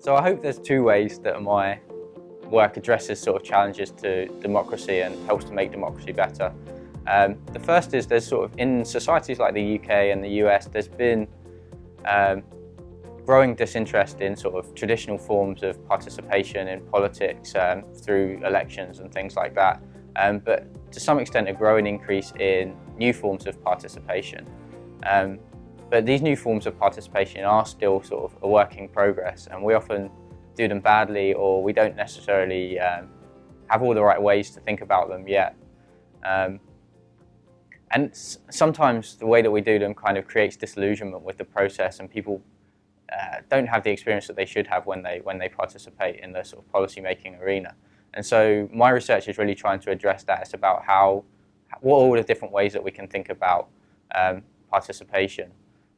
So I hope there's two ways that my work addresses sort of challenges to democracy and helps to make democracy better. The first is there's sort of, in societies like the UK and the US, there's been growing disinterest in sort of traditional forms of participation in politics through elections and things like that. But to some extent a growing increase in new forms of participation. But these new forms of participation are still sort of a work in progress, and we often do them badly, or we don't necessarily have all the right ways to think about them yet. And sometimes the way that we do them kind of creates disillusionment with the process, and people don't have the experience that they should have when they participate in the sort of policy-making arena. And so my research is really trying to address that. It's about what are all the different ways that we can think about participation.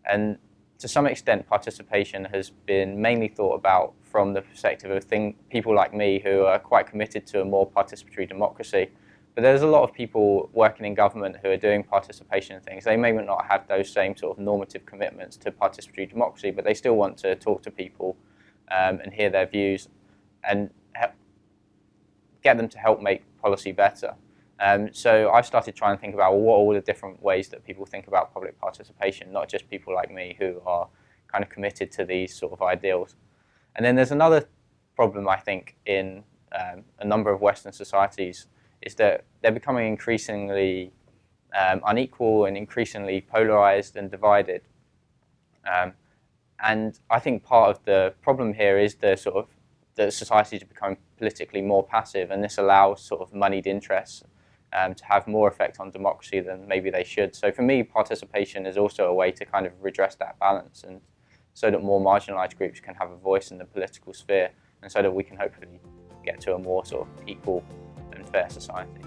And to some extent, participation has been mainly thought about from the perspective of people like me who are quite committed to a more participatory democracy. But there's a lot of people working in government who are doing participation things. They may not have those same sort of normative commitments to participatory democracy, but they still want to talk to people and hear their views and get them to help make policy better. So I've started trying to think about what are all the different ways that people think about public participation, not just people like me who are kind of committed to these sort of ideals. And then there's another problem, I think, in a number of Western societies, is that they're becoming increasingly unequal and increasingly polarized and divided. And I think part of the problem here is that societies have become politically more passive, and this allows sort of moneyed interests to have more effect on democracy than maybe they should. So for me, participation is also a way to kind of redress that balance, and so that more marginalized groups can have a voice in the political sphere, and so that we can hopefully get to a more sort of equal and fair society.